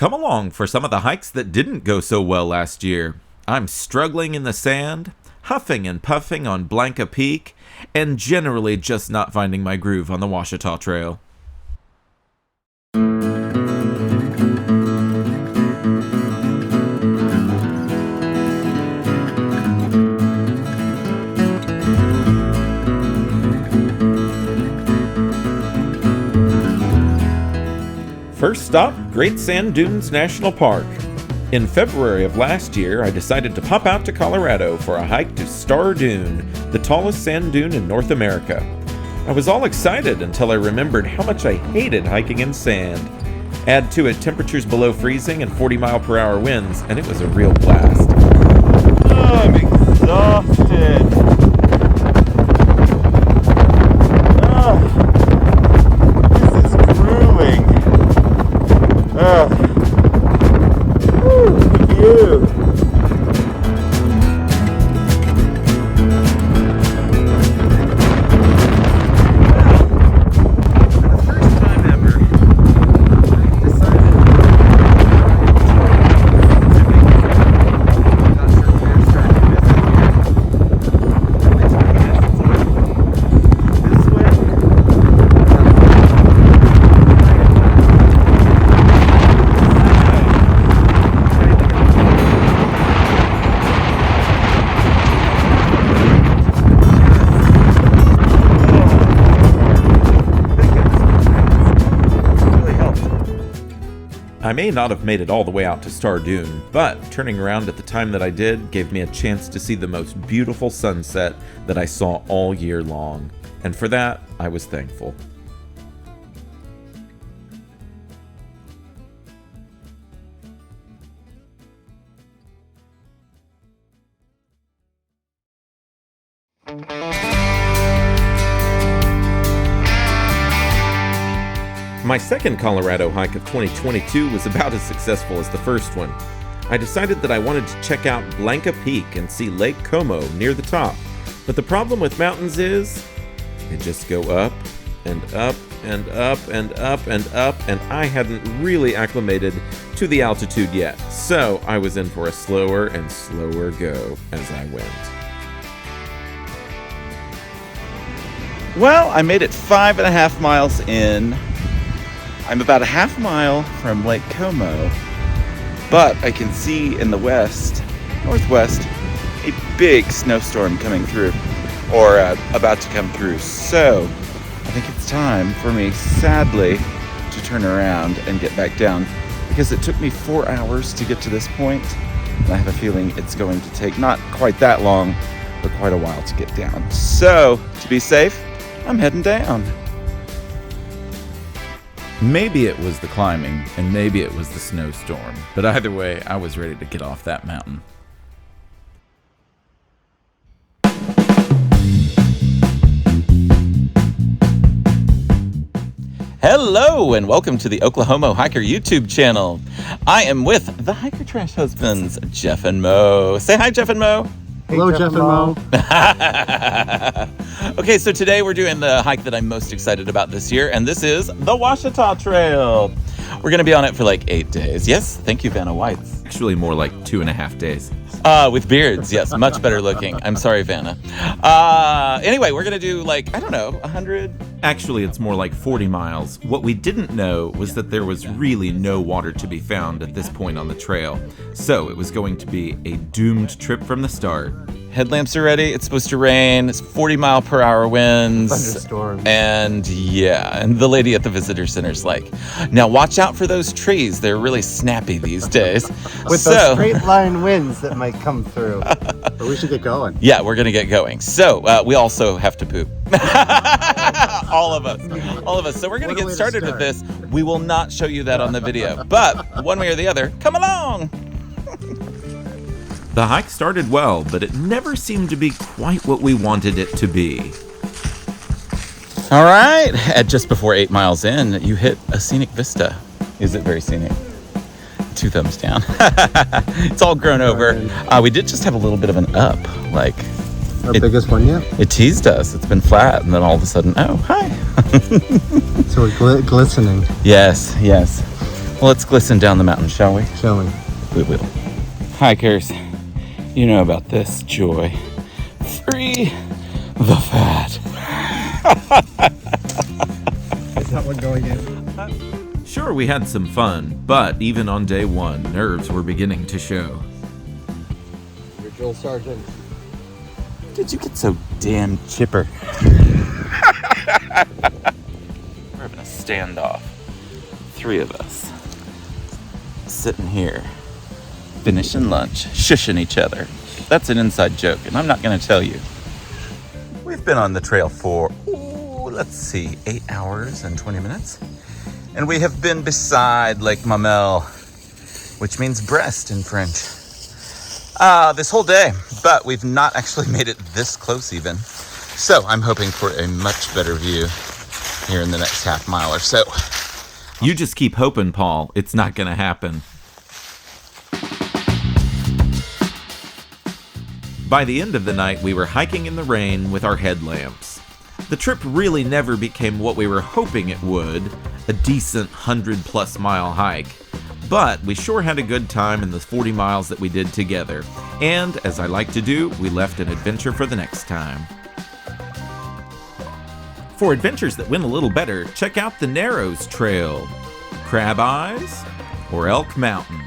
Come along for some of the hikes that didn't go so well last year. I'm struggling in the sand, huffing and puffing on Blanca Peak, and generally just not finding my groove on the Ouachita Trail. First stop, Great Sand Dunes National Park. In February of last year, I decided to pop out to Colorado for a hike to Star Dune, the tallest sand dune in North America. I was all excited until I remembered how much I hated hiking in sand. Add to it temperatures below freezing and 40-mile-per-hour winds, and it was a real blast. Oh, I'm exhausted. This is grueling. Look at you. I may not have made it all the way out to Star Dune, but turning around at the time that I did gave me a chance to see the most beautiful sunset that I saw all year long. And for that, I was thankful. My second Colorado hike of 2022 was about as successful as the first one. I decided that I wanted to check out Blanca Peak and see Lake Como near the top. But the problem with mountains is, they just go up and up and up and up and up, and I hadn't really acclimated to the altitude yet. So I was in for a slower and slower go as I went. Well, I made it 5.5 miles in. I'm about a half mile from Lake Como, but I can see in the northwest, a big snowstorm coming through, or about to come through. So I think it's time for me, sadly, to turn around and get back down, because it took me 4 hours to get to this point, and I have a feeling it's going to take not quite that long, but quite a while to get down. So to be safe, I'm heading down. Maybe it was the climbing, and maybe it was the snowstorm, but either way, I was ready to get off that mountain. Hello, and welcome to the Oklahoma Hiker YouTube channel. I am with the Hiker Trash Husbands, Jeff and Mo. Say hi, Jeff and Mo. Hello, Jeff and Mo. Okay, so today we're doing the hike that I'm most excited about this year, and this is the Ouachita Trail. We're going to be on it for like 8 days. Yes, thank you, Vanna Whites. Actually more like 2.5 days. With beards, yes, much better looking. I'm sorry, Vanna. Anyway, we're going to do 100? Actually, it's more like 40 miles. What we didn't know was that there was really no water to be found at this point on the trail. So it was going to be a doomed trip from the start. Headlamps are ready. It's supposed to rain. It's 40-mile-per-hour winds. Thunderstorm. And the lady at the visitor center's like, now watch out for those trees. They're really snappy these days. With those straight line winds that might come through. But we should get going. Yeah, we're going to get going. So we also have to poop. All of us. So we're going to get started with this. We will not show you that on the video. But one way or the other, come along. The hike started well, but it never seemed to be quite what we wanted it to be. All right, at just before 8 miles in, you hit a scenic vista. Is it very scenic? 2 thumbs down. It's all grown over. We did just have a little bit of an up, Our biggest one yet? It teased us. It's been flat, and then all of a sudden, oh, hi. So we're glistening. Yes. Well, let's glisten down the mountain, shall we? Shall we? We will. Hikers, you know about this joy. Free the fat. Is that one going in? Sure, we had some fun, but even on day one, nerves were beginning to show. Your drill sergeant. Did you get so damn chipper? We're having a standoff. 3 of us. Sitting here. Finishing lunch. Shushing each other. That's an inside joke, and I'm not going to tell you. We've been on the trail for, let's see, 8 hours and 20 minutes. And we have been beside Lake Mamel, which means breast in French. This whole day, but we've not actually made it this close even. So I'm hoping for a much better view here in the next half mile or so. You just keep hoping, Paul. It's not going to happen. By the end of the night, we were hiking in the rain with our headlamps. The trip really never became what we were hoping it would, a decent 100-plus mile hike. But we sure had a good time in the 40 miles that we did together. And, as I like to do, we left an adventure for the next time. For adventures that went a little better, check out the Narrows Trail, Crab Eyes, or Elk Mountain.